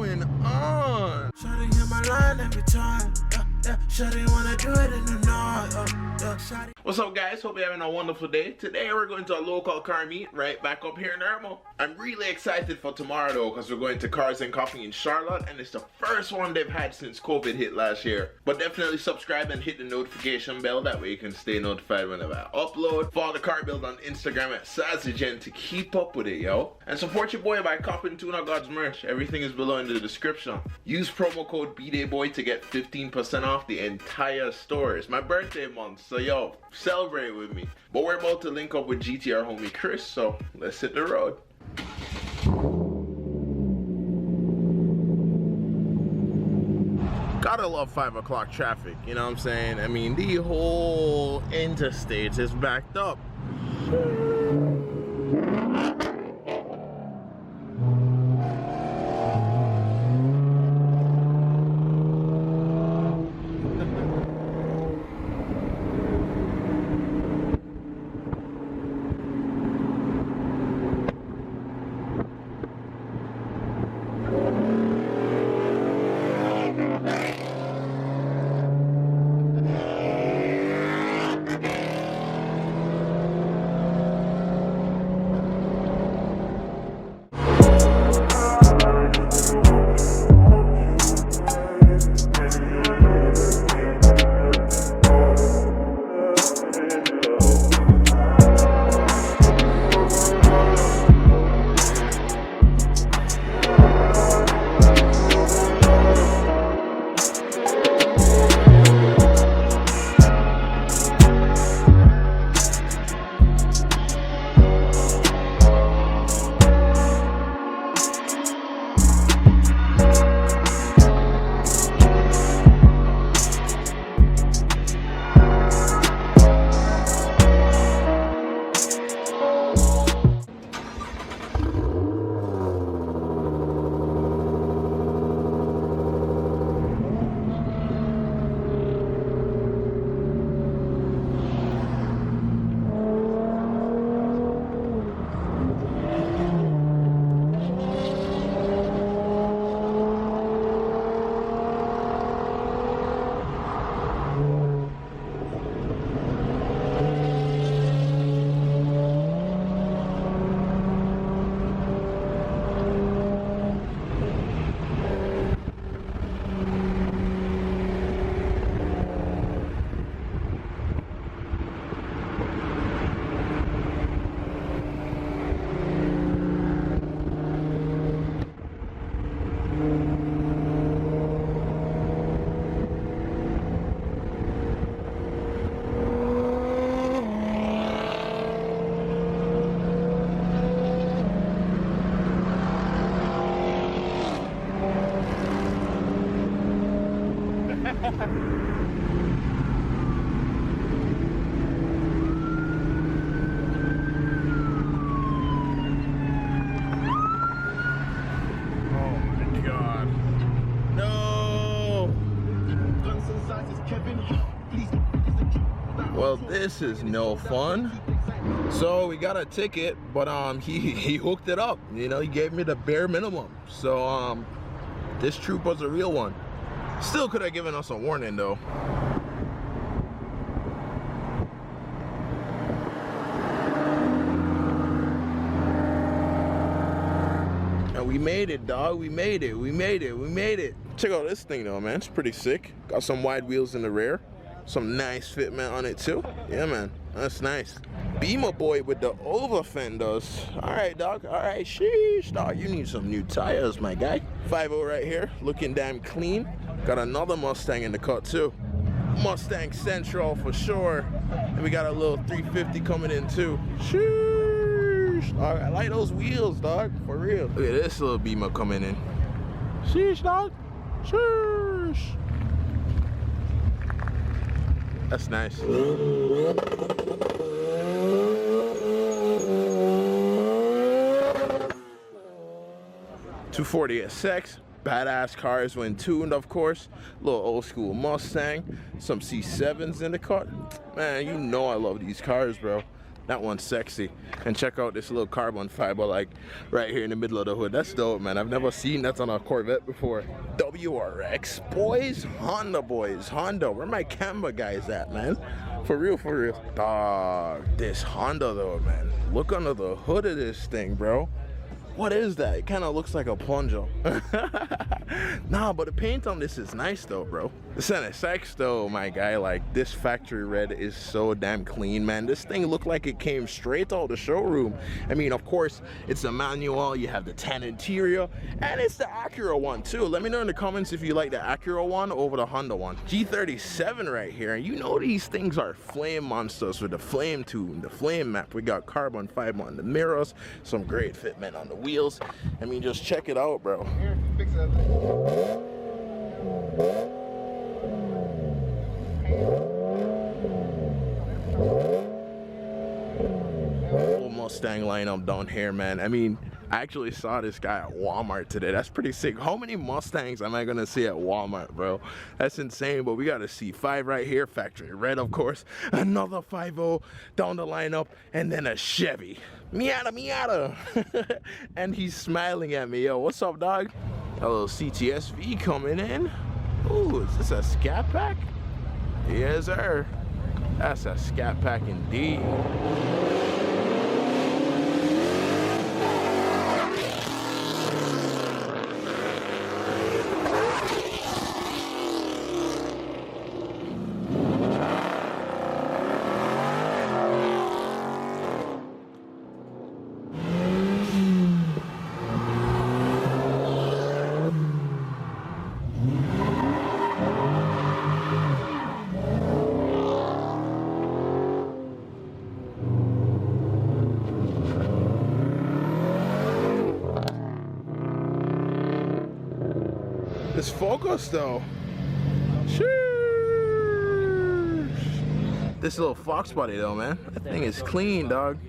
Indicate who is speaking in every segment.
Speaker 1: going on?
Speaker 2: Shawty hit my line every time. Shawty wanna do it in the night.
Speaker 1: What's up, guys? Hope you're having a wonderful day. Today we're going to a local car meet right back up here in Irmo. I'm really excited for tomorrow though, because we're going to Cars and Coffee in Charlotte, and it's the first one they've had since COVID hit last year. But definitely subscribe and hit the notification bell, that way you can stay notified whenever I upload. Follow the car build on Instagram at SazzyGen to keep up with it, yo. And support your boy by copying TunerGodz merch. Everything is below in the description. Use promo code BDayBoy to get 15% off the entire store. It's my birthday month, so yo, celebrate with me. But we're about to link up with GTR homie Chris, so let's hit the road. Gotta love 5 o'clock traffic, you know what I'm saying? I mean, the whole interstate is backed up. Well, this is no fun. So we got a ticket, but he hooked it up. You know, he gave me the bare minimum. So this troop was a real one. Still could have given us a warning though. And we made it, dog. We made it. We made it. We made it. Check out this thing though, man. It's pretty sick. Got some wide wheels in the rear. Some nice fitment on it too. Yeah, man. That's nice. Beamer boy with the over fenders. All right, dog. All right, sheesh, dog. You need some new tires, my guy. 5.0 right here, looking damn clean. Got another Mustang in the cut too. Mustang Central for sure. And we got a little 350 coming in too. Sheesh. All right, I like those wheels, dog. For real. Look at this little Beamer coming in. Sheesh, dog. Sheesh. That's nice. 240 SX, badass cars when tuned, of course. Little old school Mustang, some C7s in the car. Man, you know I love these cars, bro. That one's sexy. And check out this little carbon fiber like right here in the middle of the hood. That's dope, man. I've never seen that on a Corvette before. WRX, boys. Honda, boys. Honda. Where my camera guys at, man? For real, for real. Dog, this Honda though, man. Look under the hood of this thing, bro. What is that? It kind of looks like a plunger. Nah, but the paint on this is nice though, bro. This NSX though, my guy, like this factory red is so damn clean, man. This thing looked like it came straight out of the showroom. I mean, of course, it's a manual. You have the tan interior, and it's the Acura one too. Let me know in the comments if you like the Acura one over the Honda one. G37 right here. You know these things are flame monsters with the flame tune, the flame map. We got carbon fiber on the mirrors, some great fitment on the wheels. I mean, just check it out, bro.
Speaker 3: Here, fix it.
Speaker 1: Whole Mustang lineup down here, man. I mean, I actually saw this guy at Walmart today. That's pretty sick. How many Mustangs am I gonna see at Walmart, bro? That's insane. But we got a C5 right here, factory red, of course. Another 5.0 down the lineup, and then a Chevy. Miata, Miata. And he's smiling at me. Yo, what's up, dog? A little CTSV coming in. Ooh, is this a Scat Pack? Yes, sir. That's a Scat Pack indeed. This Focus though. Sheesh. This little Fox body though, man. That thing is clean, dog.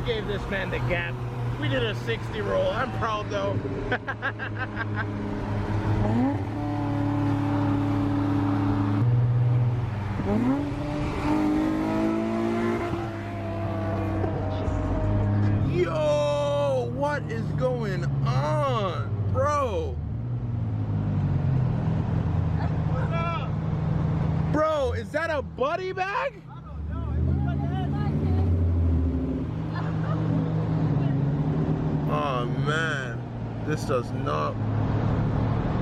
Speaker 3: Gave this man the gap. We did a 60 roll. I'm proud though.
Speaker 1: Yo, what is going on, bro? Bro, is that a buddy bag? Oh man, this does not,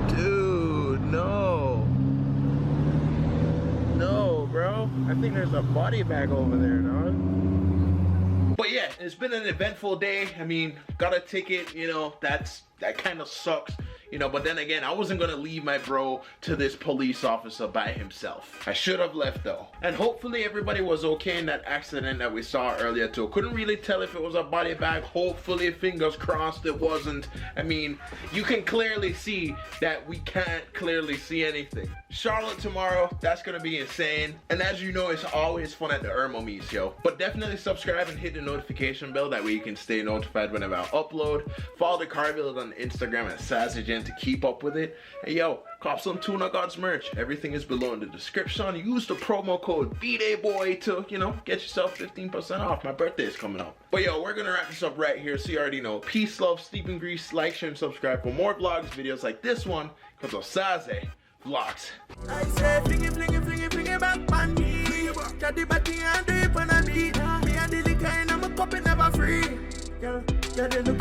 Speaker 1: dude, no, bro. I think there's a body bag over there, dog. But yeah, it's been an eventful day. I mean, got a ticket, you know, that kind of sucks. you know, but then again, I wasn't gonna leave my bro to this police officer by himself. I should have left though. And hopefully everybody was okay in that accident that we saw earlier too. Couldn't really tell if it was a body bag. Hopefully, fingers crossed, it wasn't. I mean, you can clearly see that we can't clearly see anything. Charlotte tomorrow, that's gonna be insane. And as you know, it's always fun at the Irmo meets, yo. But definitely subscribe and hit the notification bell, that way you can stay notified whenever I upload. Follow the car build on Instagram at SazzyGen to keep up with it. And yo, cop some TunerGodz merch. Everything is below in the description. Use the promo code BDayBoy to, you know, get yourself 15% off. My birthday is coming up. But yo, we're gonna wrap this up right here, so you already know. Peace, love, sleep and grease. Like, share, and subscribe for more vlogs, videos like this one, because of Sazzy Vlogs.
Speaker 2: I say, fling it back on me. Got the body and do it on a beat. Me and the liquor and I'm a cup and never free. Girl, they look